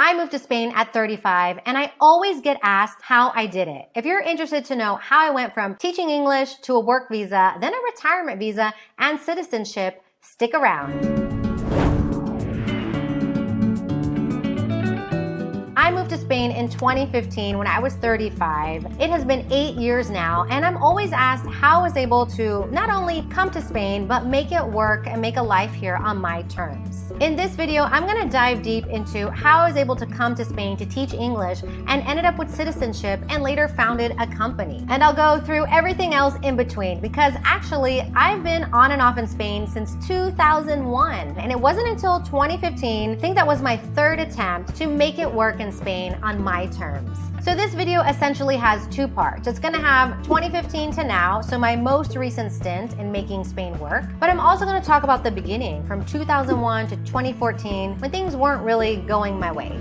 I moved to Spain at 35, and I always get asked how I did it. If you're interested to know how I went from teaching English to a work visa, then a retirement visa, and citizenship, stick around. I moved to Spain in 2015 when I was 35. It has been 8 years now, and I'm always asked how I was able to not only come to Spain, but make it work and make a life here on my terms. In this video, I'm gonna dive deep into how I was able to come to Spain to teach English and ended up with citizenship and later founded a company. And I'll go through everything else in between because actually I've been on and off in Spain since 2001. And it wasn't until 2015, I think that was my third attempt to make it work in Spain on my terms. So this video essentially has two parts. It's gonna have 2015 to now, so my most recent stint in making Spain work, but I'm also gonna talk about the beginning from 2001 to 2014 when things weren't really going my way.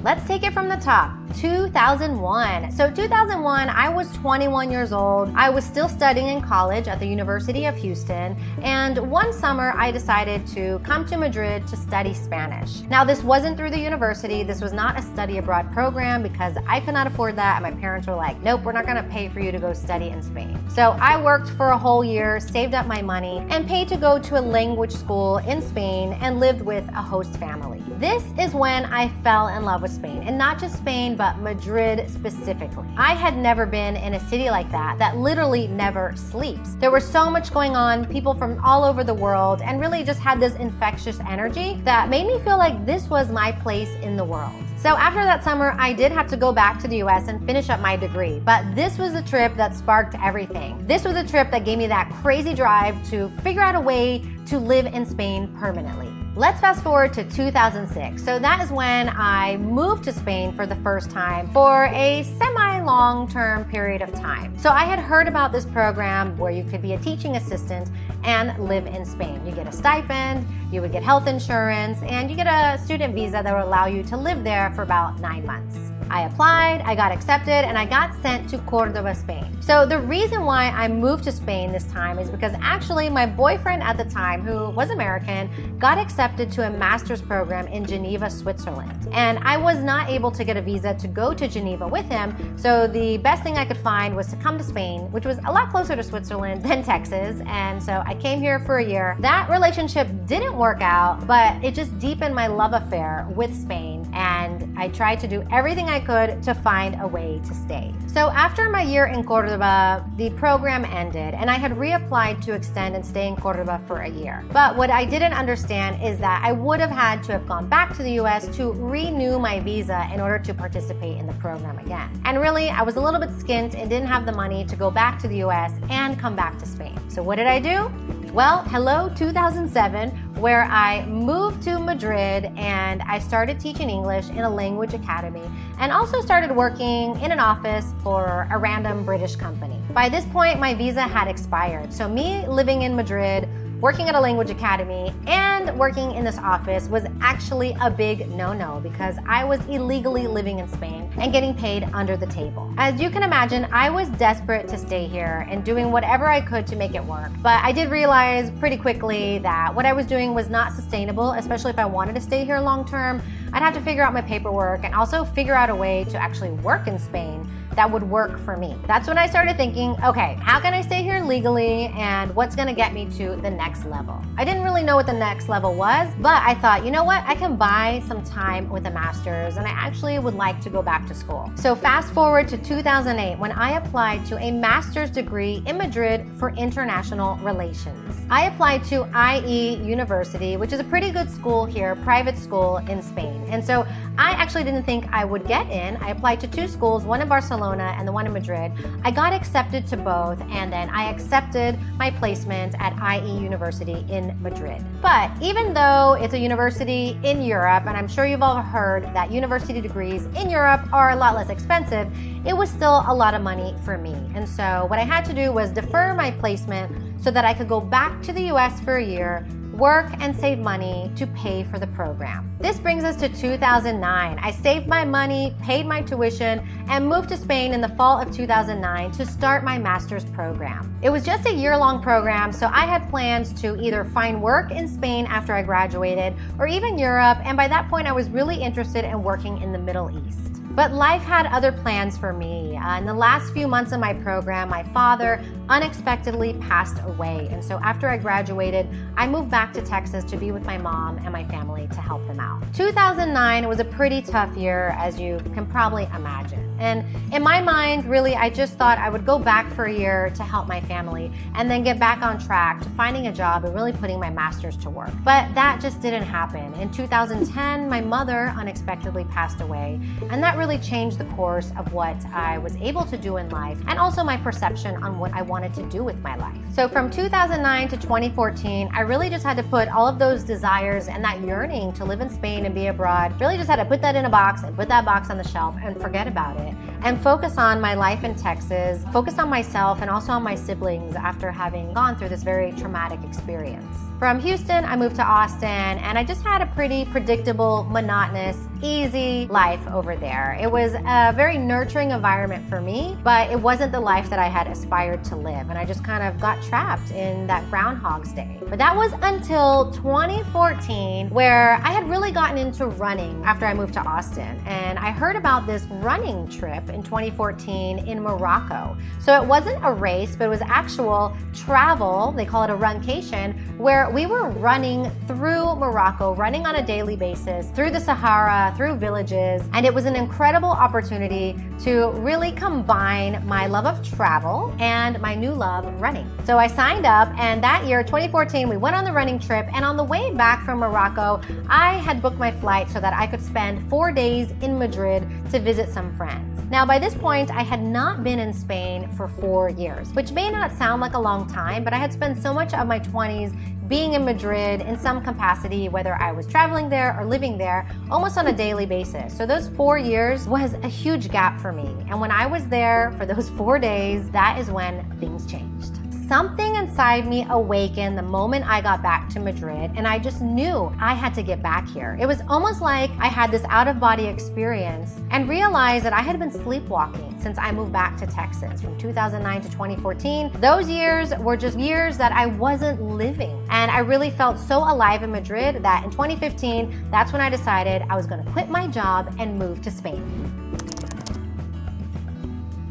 Let's take it from the top. 2001. So 2001, I was 21 years old. I was still studying in college at the University of Houston. And one summer, I decided to come to Madrid to study Spanish. Now, this wasn't through the university. This was not a study abroad program because I could not afford that. And my parents were like, nope, we're not gonna pay for you to go study in Spain. So I worked for a whole year, saved up my money, and paid to go to a language school in Spain and lived with a host family. This is when I fell in love with Spain, and not just Spain, but Madrid specifically. I had never been in a city like that literally never sleeps. There was so much going on, people from all over the world, and really just had this infectious energy that made me feel like this was my place in the world. So after that summer, I did have to go back to the US and finish up my degree, but this was the trip that sparked everything. This was the trip that gave me that crazy drive to figure out a way to live in Spain permanently. Let's fast forward to 2006. So that is when I moved to Spain for the first time for a semi-long-term period of time. So I had heard about this program where you could be a teaching assistant and live in Spain. You get a stipend, you would get health insurance, and you get a student visa that will allow you to live there for about 9 months. I applied, I got accepted, and I got sent to Cordoba, Spain. So the reason why I moved to Spain this time is because actually my boyfriend at the time, who was American, got accepted to a master's program in Geneva, Switzerland. And I was not able to get a visa to go to Geneva with him, so the best thing I could find was to come to Spain, which was a lot closer to Switzerland than Texas, and so I came here for a year. That relationship didn't work out, but it just deepened my love affair with Spain, and I tried to do everything I could to find a way to stay. So after my year in Cordoba, the program ended and I had reapplied to extend and stay in Cordoba for a year. But what I didn't understand is that I would have had to have gone back to the US to renew my visa in order to participate in the program again. And really, I was a little bit skint and didn't have the money to go back to the US and come back to Spain. So what did I do? Well, hello 2007, where I moved to Madrid and I started teaching English in a language academy and also started working in an office for a random British company. By this point, my visa had expired. So me living in Madrid, working at a language academy, and working in this office was actually a big no-no because I was illegally living in Spain and getting paid under the table. As you can imagine, I was desperate to stay here and doing whatever I could to make it work. But I did realize pretty quickly that what I was doing was not sustainable, especially if I wanted to stay here long-term. I'd have to figure out my paperwork and also figure out a way to actually work in Spain that would work for me. That's when I started thinking, okay, how can I stay here legally and what's gonna get me to the next level? I didn't really know what the next level was, but I thought, you know what? I can buy some time with a master's and I actually would like to go back to school. So fast forward to 2008 when I applied to a master's degree in Madrid for international relations. I applied to IE University, which is a pretty good school here, private school in Spain. And so I actually didn't think I would get in. I applied to two schools, one in Barcelona and the one in Madrid. I got accepted to both, and then I accepted my placement at IE University in Madrid. But even though it's a university in Europe, and I'm sure you've all heard that university degrees in Europe are a lot less expensive, it was still a lot of money for me. And so what I had to do was defer my placement so that I could go back to the US for a year, work and save money to pay for the program. This brings us to 2009. I saved my money, paid my tuition, and moved to Spain in the fall of 2009 to start my master's program. It was just a year-long program, so I had plans to either find work in Spain after I graduated or even Europe, and by that point I was really interested in working in the Middle East. But life had other plans for me. In the last few months of my program, my father unexpectedly passed away. And so after I graduated, I moved back to Texas to be with my mom and my family to help them out. 2009 was a pretty tough year, as you can probably imagine. And in my mind, really, I just thought I would go back for a year to help my family and then get back on track to finding a job and really putting my master's to work. But that just didn't happen. In 2010, my mother unexpectedly passed away, and that really changed the course of what I was able to do in life and also my perception on what I wanted to do with my life. So from 2009 to 2014, I really just had to put all of those desires and that yearning to live in Spain and be abroad, really just had to put that in a box and put that box on the shelf and forget about it and focus on my life in Texas, focus on myself and also on my siblings after having gone through this very traumatic experience. From Houston, I moved to Austin, and I just had a pretty predictable, monotonous, easy life over there. It was a very nurturing environment for me, but it wasn't the life that I had aspired to live, and I just kind of got trapped in that Groundhog's Day. But that was until 2014, where I had really gotten into running after I moved to Austin, and I heard about this running trip in 2014 in Morocco. So it wasn't a race, but it was actual travel, they call it a runcation, where we were running through Morocco, running on a daily basis, through the Sahara, through villages, and it was an incredible opportunity to really combine my love of travel and my new love running. So I signed up, and that year, 2014, we went on the running trip, and on the way back from Morocco, I had booked my flight so that I could spend 4 days in Madrid to visit some friends. Now, by this point, I had not been in Spain for 4 years, which may not sound like a long time, but I had spent so much of my 20s being in Madrid in some capacity, whether I was traveling there or living there, almost on a daily basis. So those 4 years was a huge gap for me. And when I was there for those 4 days, that is when things changed. Something inside me awakened the moment I got back to Madrid, and I just knew I had to get back here. It was almost like I had this out-of-body experience and realized that I had been sleepwalking since I moved back to Texas from 2009 to 2014. Those years were just years that I wasn't living, and I really felt so alive in Madrid that in 2015, that's when I decided I was going to quit my job and move to Spain.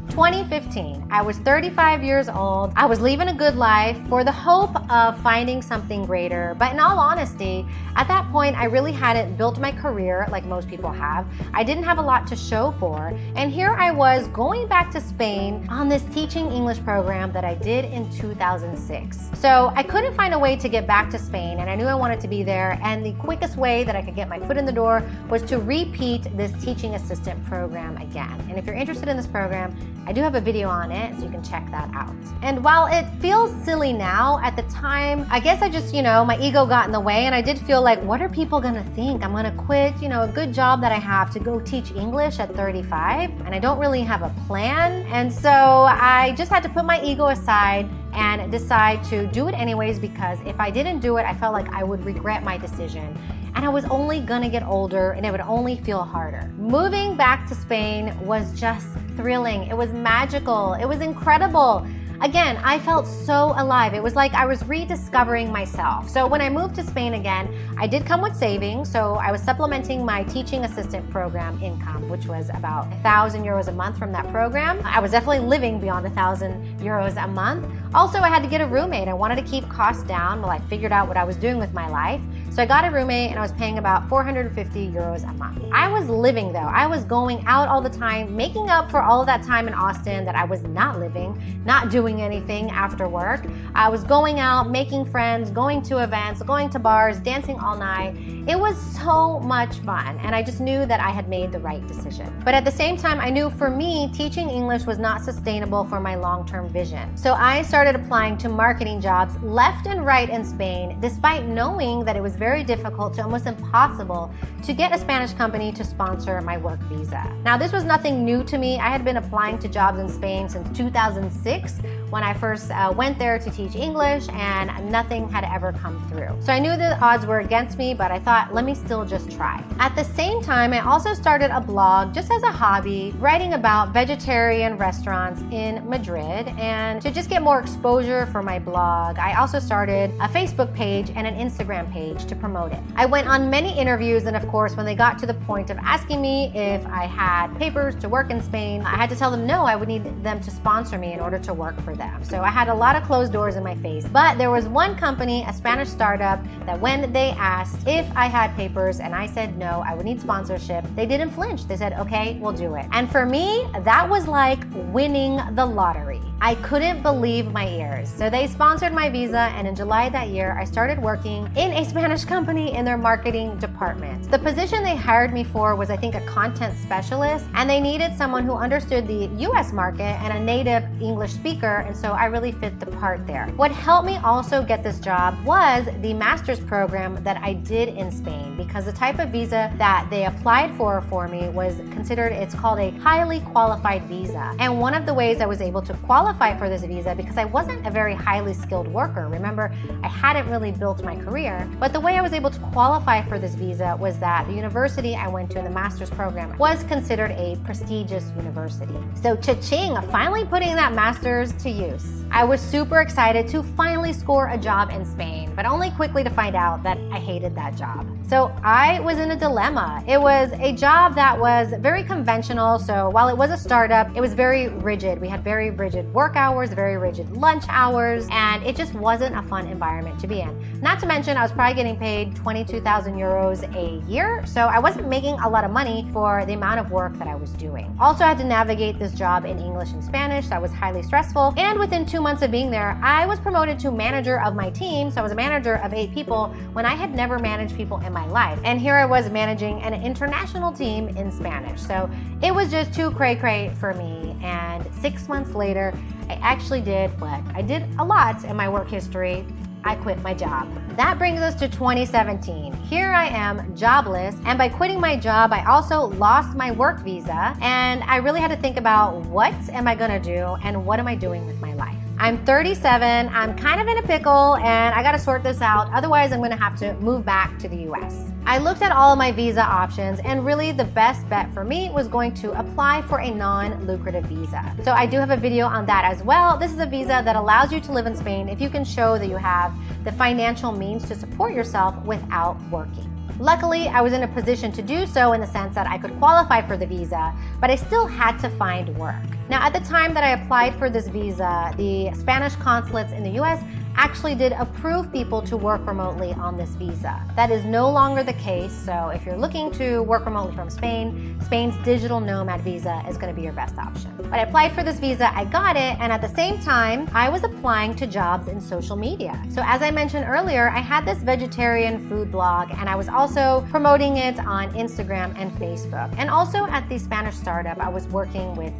2015, I was 35 years old. I was leaving a good life for the hope of finding something greater. But in all honesty, at that point, I really hadn't built my career like most people have. I didn't have a lot to show for. And here I was going back to Spain on this teaching English program that I did in 2006. So I couldn't find a way to get back to Spain, and I knew I wanted to be there. And the quickest way that I could get my foot in the door was to repeat this teaching assistant program again. And if you're interested in this program, I do have a video on it, so you can check that out. And while it feels silly now, at the time, I guess I just, my ego got in the way, and I did feel like, what are people gonna think? I'm gonna quit, a good job that I have to go teach English at 35, and I don't really have a plan. And so I just had to put my ego aside and decide to do it anyways, because if I didn't do it, I felt like I would regret my decision. And I was only gonna get older, and it would only feel harder. Moving back to Spain was just thrilling. It was magical. It was incredible. Again, I felt so alive. It was like I was rediscovering myself. So when I moved to Spain again, I did come with savings. So I was supplementing my teaching assistant program income, which was about 1,000 euros a month from that program. I was definitely living beyond 1,000 euros a month. Also, I had to get a roommate. I wanted to keep costs down while I figured out what I was doing with my life. So I got a roommate, and I was paying about 450 euros a month. I was living though. I was going out all the time, making up for all of that time in Austin that I was not living, not doing anything after work. I was going out, making friends, going to events, going to bars, dancing all night. It was so much fun, and I just knew that I had made the right decision. But at the same time, I knew for me, teaching English was not sustainable for my long-term vision. So I started started applying to marketing jobs left and right in Spain, despite knowing that it was very difficult to almost impossible to get a Spanish company to sponsor my work visa. Now, this was nothing new to me. I had been applying to jobs in Spain since 2006 when I first went there to teach English, and nothing had ever come through. So I knew the odds were against me, but I thought, let me still just try. At the same time, I also started a blog just as a hobby, writing about vegetarian restaurants in Madrid. And to just get more exposure for my blog, I also started a Facebook page and an Instagram page to promote it. I went on many interviews, and of course, when they got to the point of asking me if I had papers to work in Spain, I had to tell them no, I would need them to sponsor me in order to work for them. So I had a lot of closed doors in my face. But there was one company, a Spanish startup, that when they asked if I had papers and I said no, I would need sponsorship, they didn't flinch. They said, okay, we'll do it. And for me, that was like winning the lottery. I couldn't believe my ears. So they sponsored my visa, and in July that year, I started working in a Spanish company in their marketing department. The position they hired me for was, I think, a content specialist, and they needed someone who understood the US market and a native English speaker, and so I really fit the part there. What helped me also get this job was the master's program that I did in Spain, because the type of visa that they applied for me was considered, it's called a highly qualified visa. And one of the ways I was able to qualify for this visa, because I wasn't a very highly skilled worker. Remember, I hadn't really built my career, but the way I was able to qualify for this visa was that the university I went to in the master's program was considered a prestigious university. So cha-ching, finally putting that master's to use. I was super excited to finally score a job in Spain, but only quickly to find out that I hated that job. So I was in a dilemma. It was a job that was very conventional. So while it was a startup, it was very rigid. We had very rigid work hours, very rigid lunch hours, and it just wasn't a fun environment to be in. Not to mention, I was probably getting paid 22,000 euros a year, so I wasn't making a lot of money for the amount of work that I was doing. Also, I had to navigate this job in English and Spanish. That was highly stressful, and within 2 months of being there, I was promoted to manager of my team, so I was a manager of 8 people when I had never managed people in my life. And here I was managing an international team in Spanish. So it was just too cray-cray for me, and 6 months later, I actually did what I did a lot in my work history. I quit my job. That brings us to 2017. Here I am, jobless, and by quitting my job, I also lost my work visa, and I really had to think about what am I gonna do and what am I doing with my life. I'm 37, I'm kind of in a pickle, and I gotta sort this out, otherwise I'm gonna have to move back to the US. I looked at all of my visa options, and really the best bet for me was going to apply for a non-lucrative visa. So I do have a video on that as well. This is a visa that allows you to live in Spain if you can show that you have the financial means to support yourself without working. Luckily, I was in a position to do so in the sense that I could qualify for the visa, but I still had to find work. Now, at the time that I applied for this visa, the Spanish consulates in the US actually did approve people to work remotely on this visa. That is no longer the case, so if you're looking to work remotely from Spain, Spain's digital nomad visa is going to be your best option. But I applied for this visa, I got it, and at the same time, I was applying to jobs in social media. So as I mentioned earlier, I had this vegetarian food blog, and I was also promoting it on Instagram and Facebook. And also at the Spanish startup, I was working with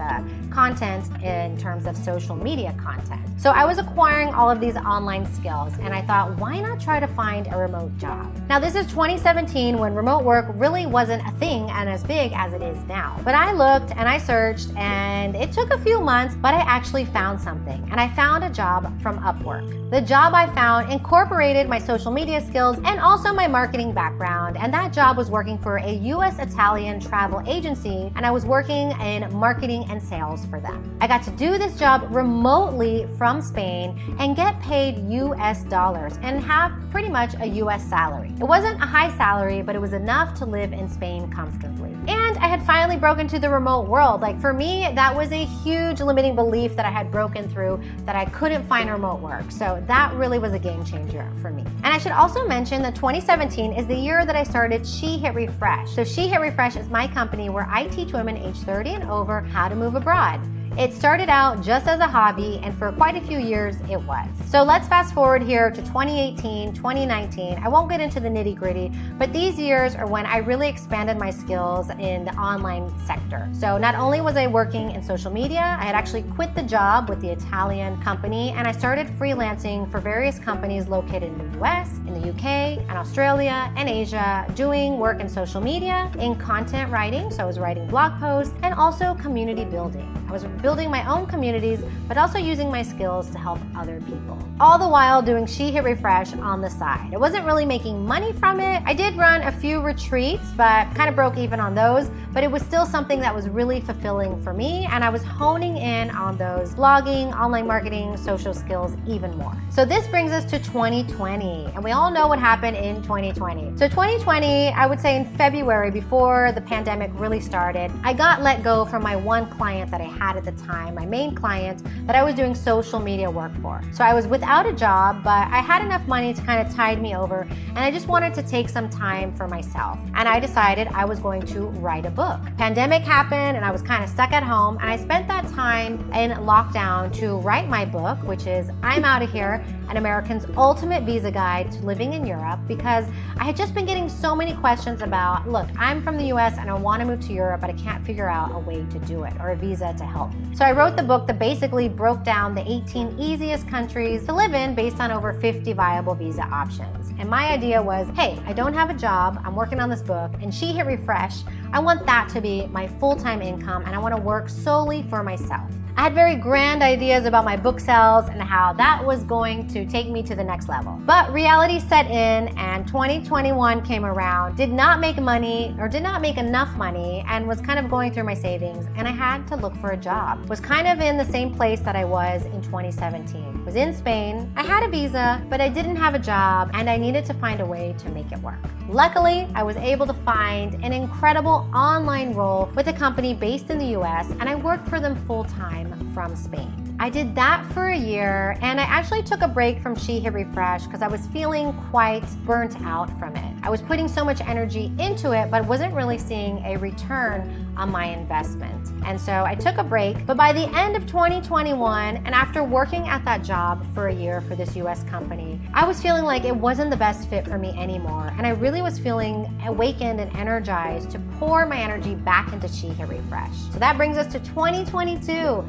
content in terms of social media content. So I was acquiring all of these online skills, and I thought, why not try to find a remote job? Now, this is 2017 when remote work really wasn't a thing and as big as it is now. But I looked and I searched, and it took a few months, but I actually found something, and I found a job from Upwork. The job I found incorporated my social media skills and also my marketing background, and that job was working for a US-Italian travel agency, and I was working in marketing and sales for them. I got to do this job remotely from Spain and get paid US dollars and have pretty much a US salary. It wasn't a high salary, but it was enough to live in Spain comfortably. And I had finally broken to the remote world. Like, for me, that was a huge limiting belief that I had broken through, that I couldn't find remote work. So that really was a game changer for me. And I should also mention that 2017 is the year that I started She Hit Refresh. So She Hit Refresh is my company where I teach women age 30 and over how to move abroad. It started out just as a hobby, and for quite a few years it was. So let's fast forward here to 2018, 2019. I won't get into the nitty-gritty, but these years are when I really expanded my skills in the online sector. So not only was I working in social media, I had actually quit the job with the Italian company, and I started freelancing for various companies located in the US, in the UK, and Australia, and Asia, doing work in social media, in content writing, so I was writing blog posts, and also community building. I was building my own communities, but also using my skills to help other people. All the while doing She Hit Refresh on the side. I wasn't really making money from it. I did run a few retreats, but kind of broke even on those, but it was still something that was really fulfilling for me, and I was honing in on those blogging, online marketing, social skills even more. So this brings us to 2020, and we all know what happened in 2020. So 2020, I would say in February, before the pandemic really started, I got let go from my one client that I had at the time, my main client that I was doing social media work for. So I was without a job, but I had enough money to kind of tide me over, and I just wanted to take some time for myself. And I decided I was going to write a book. Pandemic happened, and I was kind of stuck at home, and I spent that time in lockdown to write my book, which is I'm Outta Here, an American's ultimate visa guide to living in Europe, because I had just been getting so many questions about, look, I'm from the US and I want to move to Europe, but I can't figure out a way to do it or a visa to help me. So I wrote the book that basically broke down the 18 easiest countries to live in based on over 50 viable visa options. And my idea was, hey, I don't have a job, I'm working on this book, and She Hit Refresh, I want that to be my full-time income, and I want to work solely for myself. I had very grand ideas about my book sales and how that was going to take me to the next level. But reality set in, and 2021 came around, did not make money or did not make enough money, and was kind of going through my savings, and I had to look for a job. Was kind of in the same place that I was in 2017. Was in Spain. I had a visa, but I didn't have a job, and I needed to find a way to make it work. Luckily, I was able to find an incredible online role with a company based in the US, and I worked for them full-time from Spain. I did that for a year, and I actually took a break from She Hit Refresh because I was feeling quite burnt out from it. I was putting so much energy into it, but wasn't really seeing a return on my investment. And so I took a break, but by the end of 2021, and after working at that job for a year for this US company, I was feeling like it wasn't the best fit for me anymore, and I really was feeling awakened and energized to pour my energy back into She Hit Refresh. So that brings us to 2022.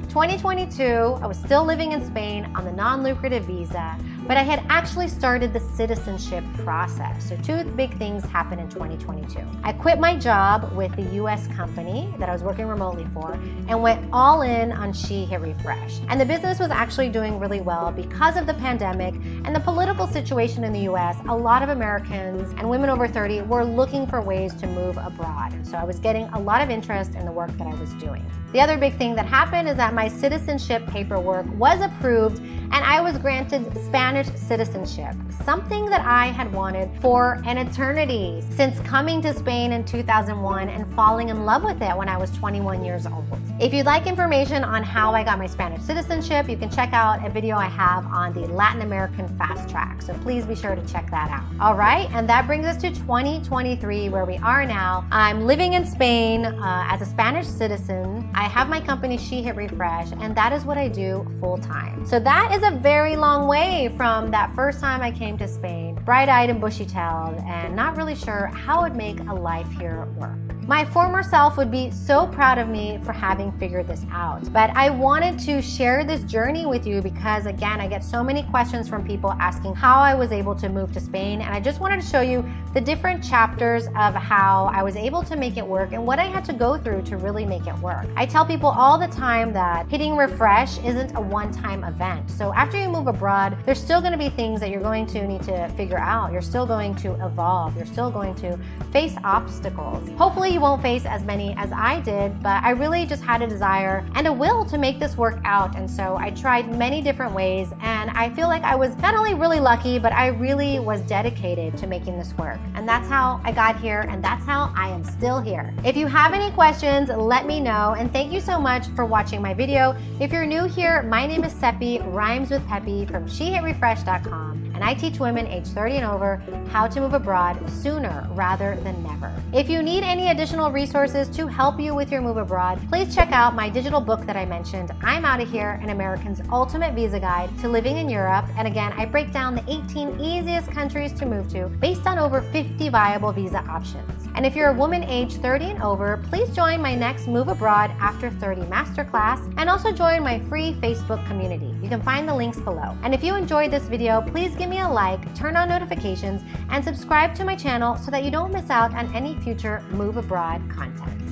2022, I was still living in Spain on the non-lucrative visa, but I had actually started the citizenship process. So two big things happened in 2022. I quit my job with the US company that I was working remotely for and went all in on She Hit Refresh. And the business was actually doing really well because of the pandemic and the political situation in the US. A lot of Americans and women over 30 were looking for ways to move abroad. And so I was getting a lot of interest in the work that I was doing. The other big thing that happened is that my citizenship paperwork was approved and I was granted Spanish citizenship, something that I had wanted for an eternity since coming to Spain in 2001 and falling in love with it when I was 21 years old. If you'd like information on how I got my Spanish citizenship, you can check out a video I have on the Latin American Fast Track, so please be sure to check that out. All right, and that brings us to 2023, where we are now. I'm living in Spain as a Spanish citizen. I have my company She Hit Refresh, and that is what I do full time. So that is a very long way from that first time I came to Spain, bright-eyed and bushy-tailed, and not really sure how I'd make a life here work. My former self would be so proud of me for having figured this out. But I wanted to share this journey with you because, again, I get so many questions from people asking how I was able to move to Spain. And I just wanted to show you the different chapters of how I was able to make it work and what I had to go through to really make it work. I tell people all the time that hitting refresh isn't a one-time event. So after you move abroad, there's still going to be things that you're going to need to figure out. You're still going to evolve. You're still going to face obstacles. Hopefully you won't face as many as I did, but I really just had a desire and a will to make this work out. And so I tried many different ways, and I feel like I was not only really lucky, but I really was dedicated to making this work. And that's how I got here, and that's how I am still here. If you have any questions, let me know, and thank you so much for watching my video. If you're new here, my name is Cepee, rhymes with Peppy, from SheHitRefresh.com. and I teach women age 30 and over how to move abroad sooner rather than never. If you need any additional resources to help you with your move abroad, please check out my digital book that I mentioned, I'm Outta Here, An American's Ultimate Visa Guide to Living in Europe. And again, I break down the 18 easiest countries to move to based on over 50 viable visa options. And if you're a woman age 30 and over, please join my next Move Abroad After 30 masterclass and also join my free Facebook community. You can find the links below. And if you enjoyed this video, please give me a like, turn on notifications, and subscribe to my channel so that you don't miss out on any future Move Abroad content.